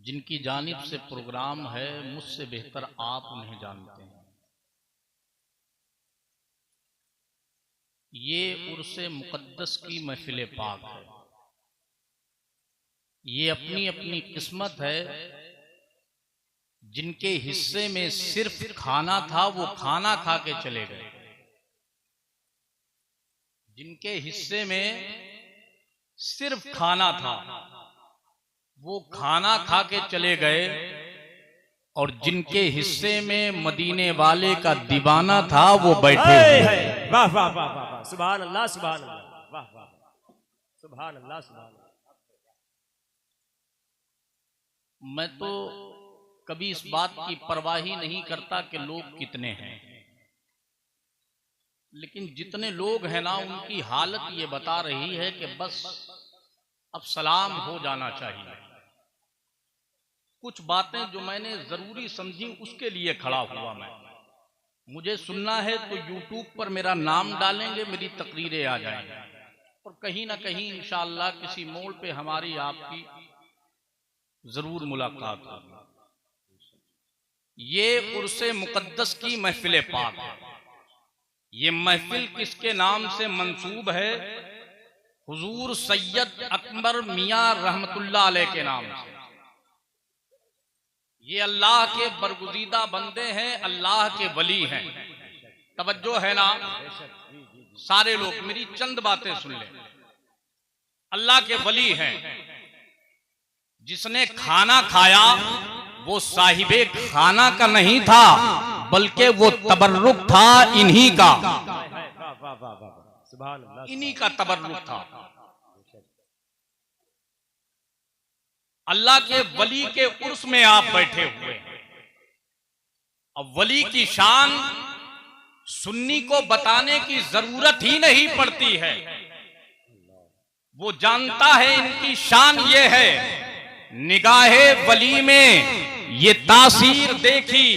जिनकी जानिब से प्रोग्राम है, मुझसे बेहतर आप उन्हें जानते हैं। ये उर्से मुक़द्दस की महफिल पाक है। ये अपनी अपनी किस्मत है। जिनके हिस्से में सिर्फ खाना था वो खाना खा के चले गए। जिनके हिस्से में सिर्फ खाना था वो खाना खा के चले गए, और जिनके हिस्से में मदीने वाले का दीवाना था वो बैठे हुए। वाह वाह वाह वाह, सुभान अल्लाह सुभान अल्लाह, वाह वाह, सुभान अल्लाह सुभान अल्लाह। मैं तो कभी इस बात की परवाह ही नहीं करता कि लोग कितने हैं, लेकिन जितने लोग हैं ना उनकी हालत ये बता रही है कि बस अब सलाम हो जाना चाहिए। कुछ बातें जो मैंने जरूरी समझी उसके लिए खड़ा हुआ मैं। मुझे सुनना है तो यूट्यूब पर मेरा नाम डालेंगे, मेरी तकरीरें आ जाएंगी, और कहीं ना कहीं इंशाअल्लाह किसी मोड़ पे हमारी आपकी जरूर मुलाकात होगी। ये उर्से मुक़द्दस की महफिल पाक है। ये महफिल किसके नाम से मंसूब है? हुजूर सैयद अकबर मियां रहमतुल्लाह अलैह के नाम से। ये अल्लाह के बरगुज़ीदा बंदे हैं, अल्लाह के वली हैं। तवज्जो है ना सारे लोग, मेरी चंद बातें सुन लें। अल्लाह के वली हैं। जिसने खाना खाया वो साहिबे खाना का नहीं था, बल्कि वो तबर्रुक था इन्हीं का। इन्हीं का तबर्रुक था। अल्लाह के वली के उर्स में आप बैठे हुए हैं। अब वली की शान सुन्नी को बताने की जरूरत ही नहीं पड़ती है। वो जानता है इनकी शान ये है। निगाहे वली में ये तासीर देखी,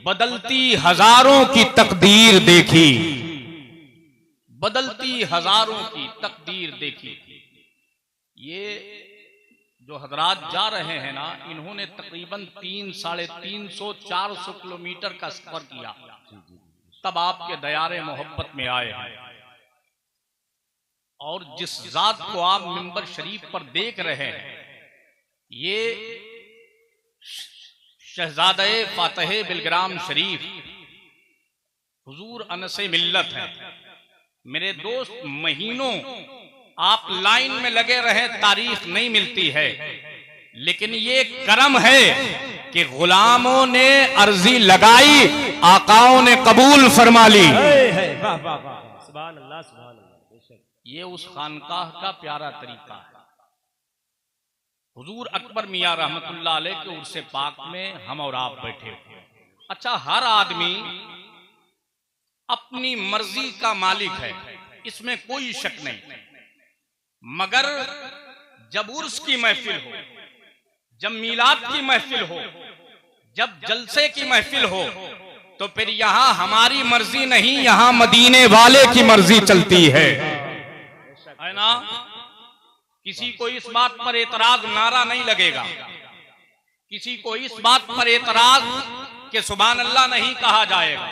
बदलती हजारों की तकदीर देखी। बदलती हजारों की तकदीर देखी। ये जो हजरात जा रहे हैं ना, इन्होंने तकरीबन 300-350-400 किलोमीटर का सफर किया, तब आपके दयारे मोहब्बत में आए हैं। और जिस जात को आप मिंबर शरीफ पर देख रहे हैं, ये शहजादे फातह बिलग्राम शरीफ हुजूर अनसे मिल्लत है। मेरे दोस्त, महीनों आप लाइन में लगे रहे, तारीख नहीं मिलती है, लेकिन ये करम है कि गुलामों ने अर्जी लगाई, आकाओं ने कबूल फरमा ली। सुभान अल्लाह सुभान अल्लाह। ये उस खानकाह का प्यारा तरीका है। हुजूर अकबर मियां रहमतुल्लाह अलैह के उर्से पाक में हम और आप बैठे हुए। अच्छा, हर आदमी अपनी मर्जी का मालिक है, इसमें कोई शक नहीं, मगर जब उर्स की महफिल हो, जब मीलाद की महफिल हो, जब जलसे की महफिल हो, तो फिर यहां हमारी मर्जी नहीं, यहां मदीने वाले की मर्जी चलती है ना। किसी को इस बात पर एतराज नारा नहीं लगेगा, किसी को इस बात पर एतराज कि सुभान अल्लाह नहीं कहा जाएगा,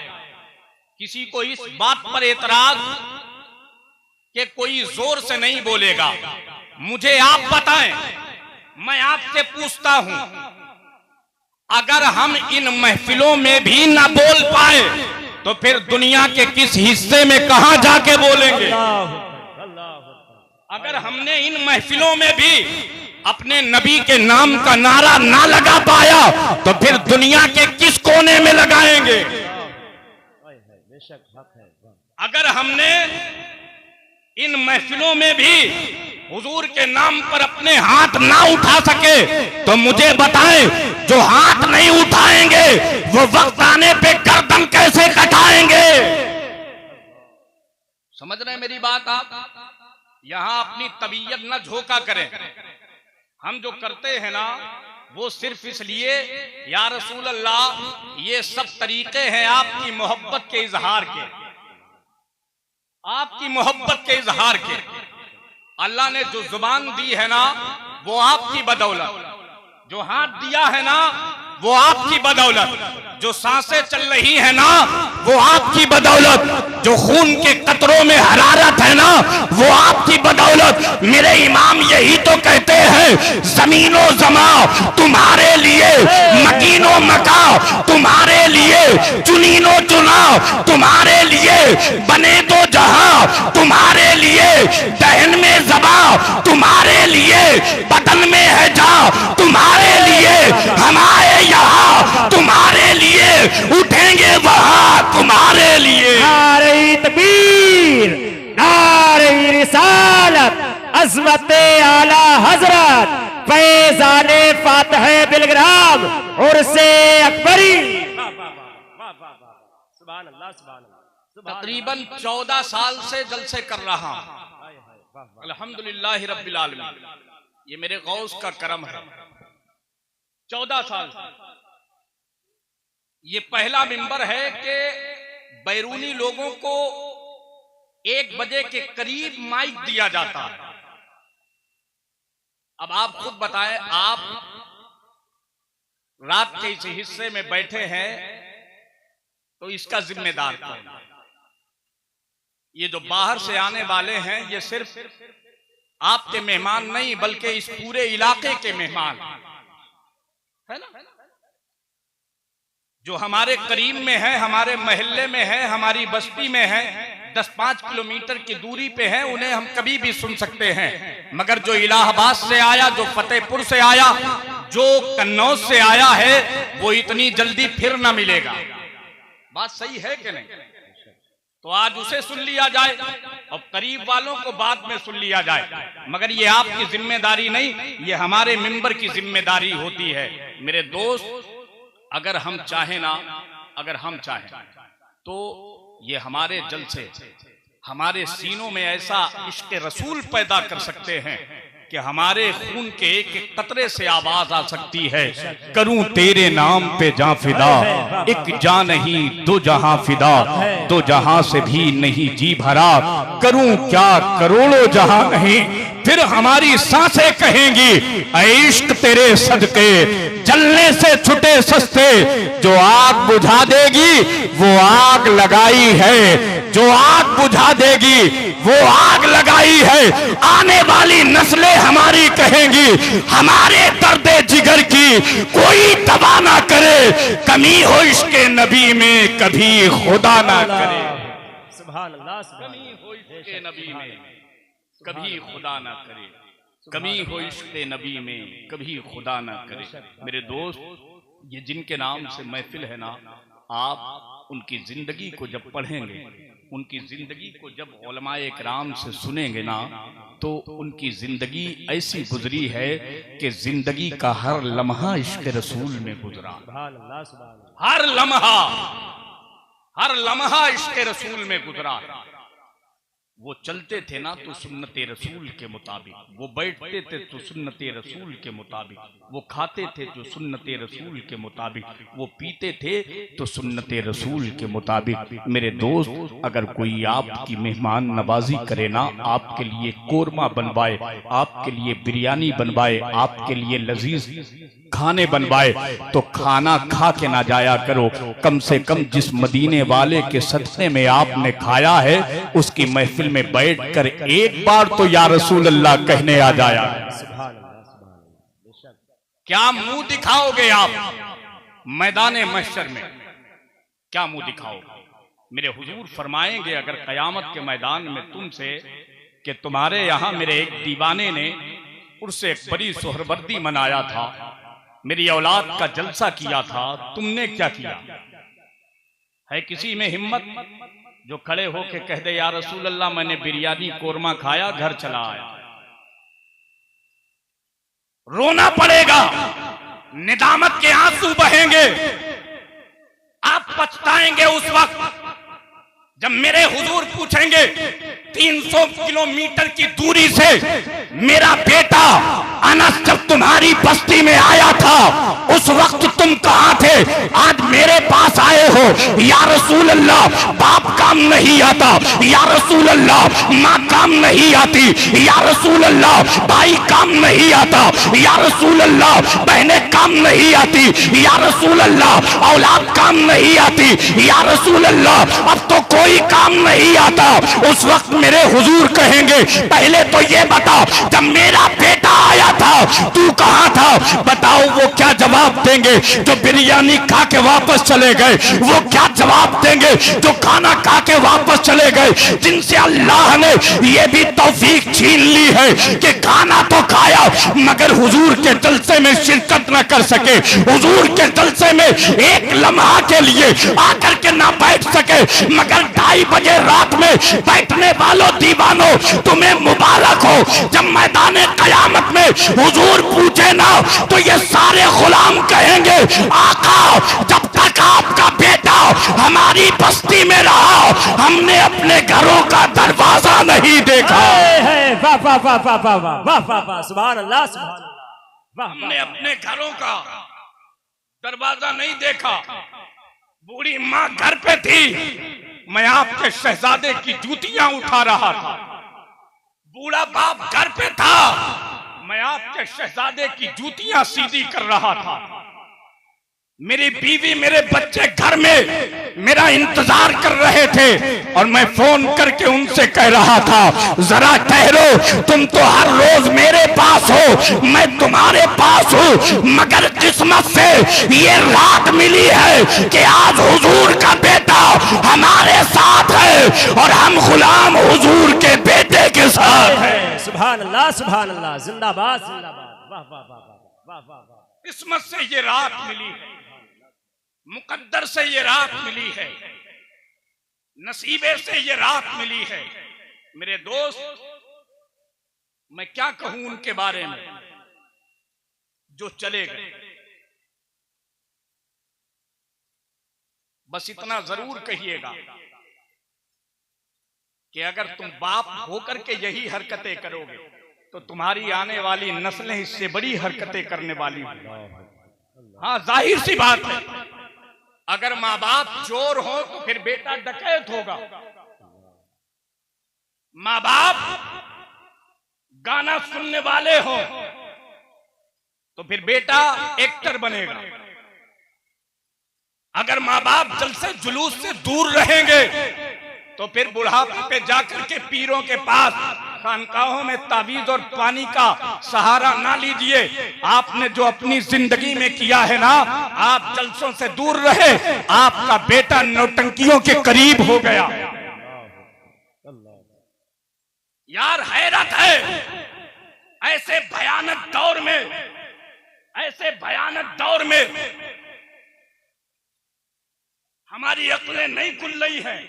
किसी को इस बात पर एतराज कि कोई जोर से नहीं बोलेगा। मुझे आप बताएं, मैं आपसे पूछता हूं, अगर हम इन महफिलों में भी ना बोल पाए तो फिर दुनिया के किस हिस्से में कहां जाके बोलेंगे? अगर हमने इन महफिलों में भी अपने नबी के नाम का नारा ना लगा पाया तो फिर दुनिया के किस कोने में लगाएंगे? अगर हमने इन महफिलों में भी हुजूर के नाम पर अपने हाथ ना उठा सके तो मुझे बताएं, जो हाथ नहीं उठाएंगे वो वक्त आने पे गर्दन कैसे कटाएंगे? समझ रहे हैं मेरी बात आप? यहां अपनी तबीयत न झोंका करें। हम जो करते हैं ना वो सिर्फ इसलिए, या रसूल अल्लाह, ये सब तरीके हैं आपकी मोहब्बत के इजहार के, आपकी मोहब्बत के इजहार के। अल्लाह ने जो जुबान दी है ना वो आपकी बदौलत, जो हाथ दिया है ना वो आपकी बदौलत, जो सांसें चल रही है ना वो आपकी बदौलत, जो खून के कतरों में हरारत है ना वो आपकी बदौलत। मेरे इमाम यही तो कहते हैं, जमीनो जमा तुम्हारे लिए, मकीनो मका तुम्हारे लिए, चुनीनो चुना तुम्हारे लिए, बने दो जहां तुम्हारे लिए, दहन में जबा तुम्हारे लिए, बदन में है जा तुम्हारे लिए, हम आए यहाँ तुम्हारे लिए, उठेंगे वहां तुम्हारे लिए। नारे तकबीर, नारे रिसालत, अज़मते आला हजरत, फैज़ाने फातह बिलग्राम, उर्से अकबरी। सुभान अल्लाह, सुभान अल्लाह। तकरीबन 14 साल से जलसे कर रहा हूं, अल्हम्दुलिल्लाह रब्बिल आलमीन। ये मेरे गौस का करम है। 14 साल ये पहला मिंबर है कि बैरूनी लोगों को 1 बजे के करीब माइक दिया जाता है। अब आप खुद बताएं, आप रात के इस हिस्से में बैठे हैं तो इसका जिम्मेदार कौन? ये जो बाहर से आने वाले हैं ये सिर्फ आपके मेहमान नहीं बल्कि इस पूरे इलाके के मेहमान है ना, जो हमारे करीब में है, हमारे मोहल्ले में है, हमारी बस्ती में है, 10-5 किलोमीटर की दूरी पे है, उन्हें हम कभी भी सुन सकते हैं। मगर जो इलाहाबाद से आया, जो फतेहपुर से आया, जो कन्नौज से आया है, वो इतनी जल्दी फिर ना मिलेगा। बात सही है कि नहीं? तो आज उसे सुन लिया जाए और करीब वालों को बाद में सुन लिया जाए, मगर ये आपकी जिम्मेदारी नहीं, ये हमारे मिंबर की जिम्मेदारी होती है। मेरे दोस्त, अगर हम चाहें ना, अगर हम चाहें तो ये हमारे जलसे हमारे सीनों में ऐसा इश्क रसूल पैदा कर सकते हैं कि हमारे खून के एक एक कतरे से आवाज आ सकती है, करूं तेरे नाम पे जां फिदा, एक जां नहीं दो जहां फिदा, दो जहां से भी नहीं जी भरा, करूं क्या करोड़ों जहां नहीं, फिर हमारी सांसें कहेंगी ऐ इश्क तेरे सदके, जलने से छुटे सस्ते, जो आग बुझा देगी वो आग लगाई है, जो आग बुझा देगी वो आग लगाई है। आने वाली नस्लें हमारी कहेंगी हमारे दर्द जिगर की कोई दवा ना करे, कमी हो इसके नबी में कभी खुदा ना करे। सुभान अल्लाह, कमी हो इसके नबी में कभी खुदा ना करे, कमी हो इसके नबी में कभी खुदा ना करे। मेरे दोस्त, ये जिनके नाम से महफिल है ना, आप उनकी जिंदगी को जब पढ़ेंगे, उनकी जिंदगी को जब उलमाए किराम से सुनेंगे ना, तो उनकी जिंदगी ऐसी गुजरी है कि जिंदगी का हर लम्हा इश्क रसूल में गुजरा, हर लम्हा इश्क रसूल में गुजरा। वो चलते थे ना तो सुन्नते रसूल के मुताबिक, वो बैठते थे तो सुन्नते रसूल के मुताबिक, वो खाते थे तो सुन्नते रसूल के मुताबिक, वो पीते थे तो सुन्नते रसूल के मुताबिक। मेरे दोस्त, अगर कोई आपकी मेहमान नवाजी करे ना, आपके लिए कोरमा बनवाए, आपके लिए बिरयानी बनवाए, आपके लिए लजीज खाने बनवाए, तो खाना खा के ना जाया करो, कम से कम जिस मदीने वाले के सदक़े में आपने खाया है उसकी महफिल में बैठकर एक बार तो या रसूल अल्लाह कहने आ जाया। क्या मुंह दिखाओगे आप मैदान महशर में? क्या मुंह दिखाओगे? मेरे हुजूर फरमाएंगे अगर कयामत के मैदान में तुमसे कि तुम्हारे यहां मेरे एक दीवाने ने उर्से एक बड़ी सोहरवर्दी मनाया था, मेरी औलाद का जलसा किया था, तुमने क्या किया? है किसी में हिम्मत जो खड़े होके कह दे या रसूल अल्लाह मैंने बिरयानी कोरमा खाया, घर चला आया? रोना पड़ेगा, निदामत के आंसू बहेंगे, आप पछताएंगे उस वक्त जब मेरे हुजूर पूछेंगे 300 किलोमीटर की दूरी से मेरा बेटा अनस जब तुम्हारी बस्ती में आया था उस वक्त तुम कहां थे? आज मेरे पास आए हो, या रसूल अल्लाह बाप काम नहीं आता, या रसूल अल्लाह माँ काम नहीं आती, या रसूल अल्लाह भाई काम नहीं आता, या रसूल अल्लाह बहनें काम नहीं आती, या रसूल अल्लाह औलाद काम नहीं आती, या रसूल अल्लाह अब तो कोई काम नहीं आता। उस वक्त मेरे हुजूर कहेंगे पहले तो ये बता, जब मेरा बेटा आया था तू कहां था? बताओ वो क्या जवाब देंगे? जो बिरयानी खा के वापस चले गए वो क्या जवाब देंगे? जो खाना खा के वापस चले गए, जिनसे अल्लाह ने ये भी तौफीक छीन ली है कि खाना तो खाया मगर हुजूर के जलसे में शिरकत न कर सके, हुजूर के जलसे में एक लम्हा के लिए आकर के ना बैठ सके, मगर 2:30 बजे रात में बैठने वालों दीवानों तुम्हें मुबारक हो। जब मैदान कयामत में हुजूर पूछे ना तो ये सारे गुलाम कहेंगे आका जब तक आपका बेटा हमारी बस्ती में रहा हमने अपने घरों का दरवाजा नहीं देखा। वाह वाह वाह वाह वाह वाह वाह वाह वाह, सुभान अल्लाह सुभान अल्लाह, वाह हमने अपने घरों का दरवाजा नहीं देखा। बूढ़ी माँ घर पे थी, मैं आपके शहजादे की जूतियां उठा रहा था। बूढ़ा बाप घर पे था, मैं आपके शहजादे की जूतियां सीधी कर रहा था। मेरी बीवी मेरे बच्चे घर में मेरा इंतजार कर रहे थे और मैं फोन करके उनसे कह रहा था जरा ठहरो, तुम तो हर रोज मेरे पास हो, मैं तुम्हारे पास हूँ, मगर किस्मत से ये रात मिली है कि आज हुजूर का बेटा हमारे साथ है और हम गुलाम हुजूर के बेटे के साथ हैं। सुभान अल्लाह सुभान अल्लाह, जिंदाबाद जिंदाबाद, वाह वाह वाह वाह वाह वाह। किस्मत से ये रात मिली है, मुकद्दर से ये रात मिली है, नसीबे से ये रात मिली है। मेरे दोस्त, मैं क्या कहूं उनके बारे में जो चले गए। बस इतना जरूर कहिएगा कि अगर तुम बाप होकर के यही हरकतें करोगे तो तुम्हारी आने वाली नस्लें इससे बड़ी हरकतें करने वाली होंगी। हाँ, जाहिर सी बात है, अगर माँ बाप चोर हो तो फिर बेटा डकैत होगा। माँ बाप गाना सुनने वाले हो तो फिर बेटा एक्टर बनेगा। अगर माँ बाप जलसे जुलूस से दूर रहेंगे तो फिर बुढ़ापे पे जाकर के पीरों के पास खानकाहों में ताबीज और पानी का सहारा ना लीजिए। आपने जो अपनी जिंदगी में किया है ना, आप जलसों से दूर रहे, आपका बेटा नौटंकियों के करीब हो गया। यार हैरत है, ऐसे भयानक दौर में, ऐसे भयानक दौर में हमारी अक्लें नहीं खुल रही हैं,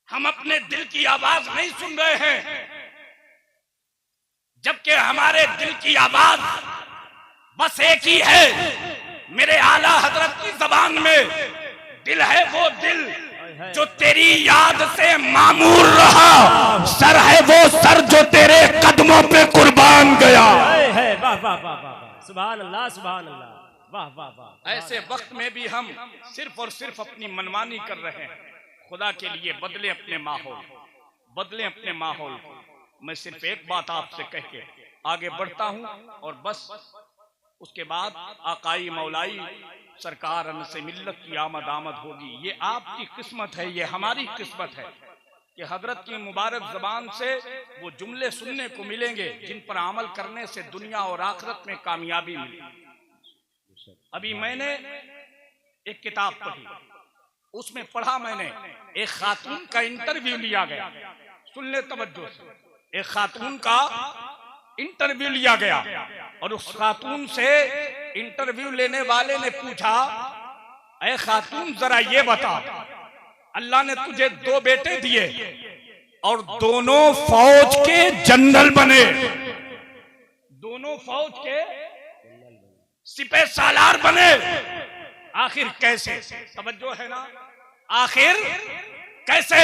हम अपने दिल की आवाज नहीं सुन रहे हैं, जबकि हमारे दिल की आवाज बस एक ही है। मेरे आला हजरत की जबान में दिल है वो दिल जो तेरी याद से मामूर रहा, सर है वो सर जो तेरे कदमों पे कुर्बान गया। वाह वाह वाह वाह, सुभान अल्लाह सुभान अल्लाह, वाह वाह वाह। ऐसे वक्त में भी हम सिर्फ और सिर्फ अपनी मनमानी कर रहे हैं। खुदा के लिए बदले अपने माहौल, बदले अपने माहौल। मैं सिर्फ एक बात आपसे कह के आगे बढ़ता हूं और बस उसके बाद आकाई मौलाई सरकार से मिल्लत की आमद होगी। ये आपकी किस्मत है, ये हमारी किस्मत है कि हजरत की मुबारक जबान से वो जुमले सुनने को मिलेंगे जिन पर अमल करने से दुनिया और आखिरत में कामयाबी मिली। अभी मैंने एक किताब पढ़ी, उसमें पढ़ा मैंने एक खातून का इंटरव्यू लिया गया। सुन ले तवज्जो से, एक खातून का इंटरव्यू लिया गया और उस खातून से इंटरव्यू लेने वाले ने पूछा, ऐ खातून जरा ये बता, अल्लाह ने तुझे 2 बेटे दिए और दोनों फौज के जनरल बने, दोनों फौज के सिपह सालार बने, आखिर कैसे? तवज्जो है ना, आखिर कैसे?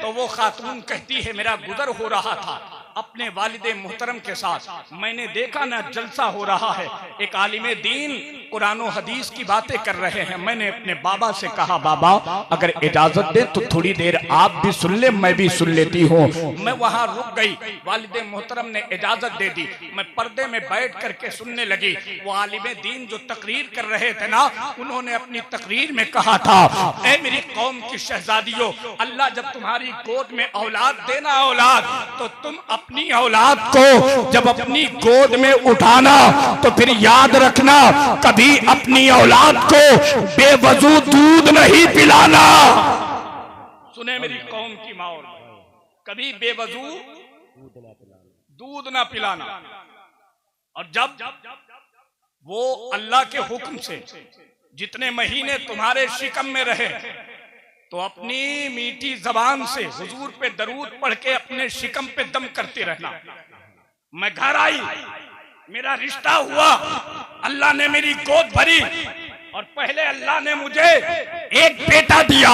तो वो खातून कहती है, मेरा गुजर हो रहा था अपने वालिदे मोहतरम के साथ, मैंने देखा ना जलसा हो रहा है, एक आलिमे दीन कुरान और हदीस की बातें कर रहे हैं। मैंने अपने बाबा से कहा, बाबा अगर इजाजत दे तो थोड़ी देर आप भी सुन ले, मैं भी सुन लेती हूँ। मैं वहां रुक गई, वालिद मोहतरम ने इजाजत दे दी, मैं पर्दे में बैठ करके सुनने लगी। वो आलिम दीन जो तकरीर कर रहे थे ना, उन्होंने अपनी तकरीर में कहा था, ऐ मेरी कौम की शहजादियों, अल्लाह जब तुम्हारी गोद में औलाद देना औलाद, तो तुम अपनी औलाद को जब अपनी गोद में उठाना तो फिर याद रखना, कभी अपनी औलाद को बेवजू दूध नहीं पिलाना। सुने मेरी कौम की माँ, कभी बेवजू दूध ना पिलाना। और जब वो अल्लाह के हुक्म से जितने महीने तुम्हारे शिकम में रहे, तो अपनी मीठी जबान से हुजूर पे दरूद पढ़ के अपने शिकम पे दम करते रहना। मैं घर आई, मेरा रिश्ता हुआ, अल्लाह ने मेरी गोद भरी, और पहले अल्लाह ने मुझे एक बेटा दिया।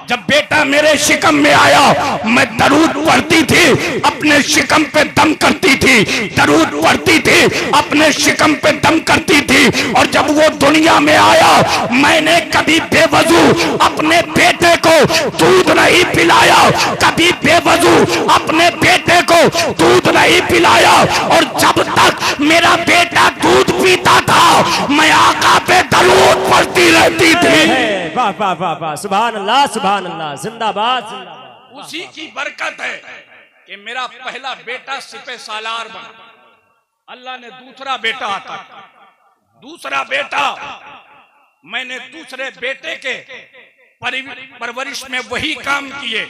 जब बेटा मेरे शिकम में आया, मैं दरूद पढ़ती थी, अपने शिकम पे दम करती थी, दरूद पढ़ती थी, अपने शिकम पे दम करती थी। और जब वो दुनिया में आया, मैंने कभी बेवजू अपने बेटे को दूध नहीं पिलाया, कभी बेवजू अपने बेटे को दूध नहीं पिलाया। और जब तक मेरा बेटा दूध पीता था, मैं आका पे दरूद पढ़ती रहती थी। वाह वाह वाह वाह, सुभान अल्लाह सुभान अल्लाह, जिंदाबाद जिंदाबाद। उसी की बरकत है कि मेरा पहला बेटा सिपह सालार बना, अल्लाह ने दूसरा बेटा आता, दूसरा बेटा, मैंने दूसरे बेटे के परवरिश में वही काम किए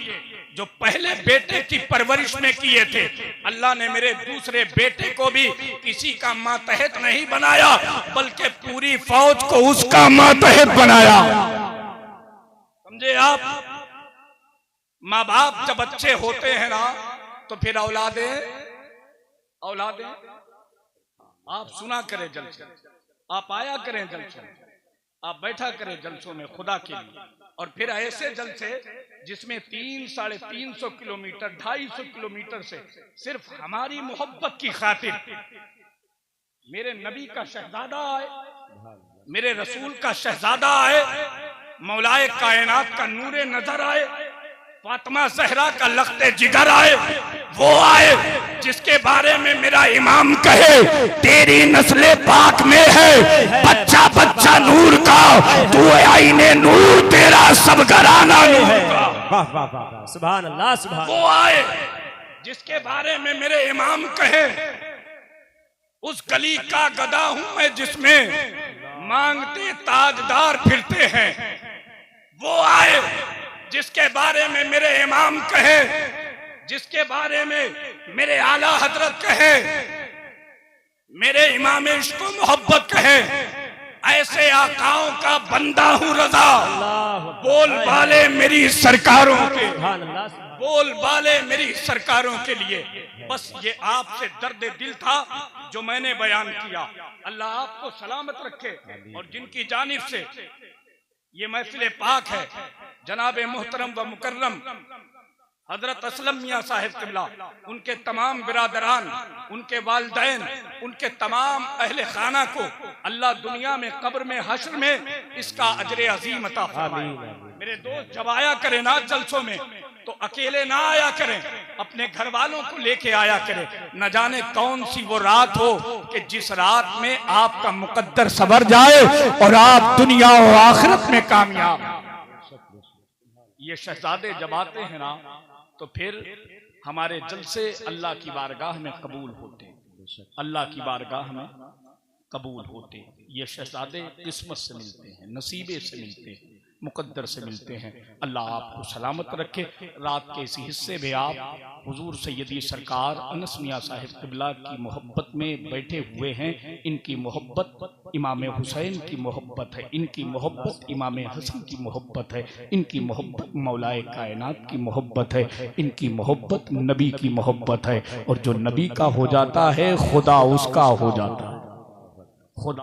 जो पहले बेटे की परवरिश में किए थे। अल्लाह ने मेरे दूसरे बेटे को भी किसी का मातहत नहीं बनाया, बल्कि पूरी फौज को उसका मातहत बनाया। समझे आप? माँ बाप जब अच्छे होते हैं ना, तो फिर औलादे आप सुना करें जलसे, आप आया करें जलसों, आप बैठा करें जलसों में खुदा के लिए। और फिर ऐसे जलसे जिसमें 300-350 किलोमीटर 250 किलोमीटर से सिर्फ हमारी मोहब्बत की खातिर मेरे नबी का शहजादा आए, मेरे रसूल का शहजादा आए, मौलाए कायनात का नूरे नजर आए, फातिमा जहरा का लख्ते जिगर आए, वो आए जिसके बारे में मेरा इमाम कहे, तेरी नस्ले पाक में है बच्चा बच्चा नूर का, तू आईने नूर, तेरा सब घराना नूर का। वाह वाह वाह, सुभान अल्लाह सुभान। वो आए जिसके बारे में मेरे इमाम कहे, उस गली का गदा हूं मैं जिसमें मांगते ताजदार फिरते हैं। वो आए जिसके बारे में मेरे इमाम कहे, जिसके बारे में मेरे आला हजरत कहे, मेरे इमाम इश्क व मोहब्बत कहे, ऐसे आकाओं का बंदा हूँ रजा, बोल बाले मेरी सरकारों के, बोल बाले मेरी सरकारों के लिए। बस ये आपसे दर्द दिल था जो मैंने बयान किया। अल्लाह आपको सलामत रखे। और जिनकी जानिब से ये महफिल पाक है, जनाब मोहतरम व मुकर्रम हजरत असलम मियां साहिब किबला, उनके तमाम बिरादरान, उनके वालिदैन, उनके तमाम अहले खाना को अल्लाह दुनिया में, कब्र में, हश्र में इसका अजर अजीम अता फरमाए। मेरे दोस्त जब आया करें ना जलसों में, तो अकेले ना आया करें, अपने घर वालों को लेके आया करें। न जाने कौन सी वो रात हो कि जिस रात में आपका मुकद्दर सवर जाए और आप दुनिया और आखिरत में कामयाब। ये शहजादे जब आते हैं ना, तो फिर हमारे जलसे अल्लाह की बारगाह में कबूल होते, अल्लाह की बारगाह में कबूल होते। ये शहजादे किस्मत से मिलते हैं, नसीबे से मिलते हैं, मुकद्दर से मिलते हैं। अल्लाह आपको सलामत रखे। रात के इसी हिस्से में आप हुजूर सैयदी सरकार अनस मियां साहिब किबला की मोहब्बत में बैठे हुए हैं। इनकी मोहब्बत इमाम हुसैन की मोहब्बत है, इनकी मोहब्बत इमाम हसन की मोहब्बत है, इनकी मोहब्बत मौलाए कायनात की मोहब्बत है, इनकी मोहब्बत नबी की मोहब्बत है। और जो नबी का हो जाता है, खुदा उसका हो जाता है।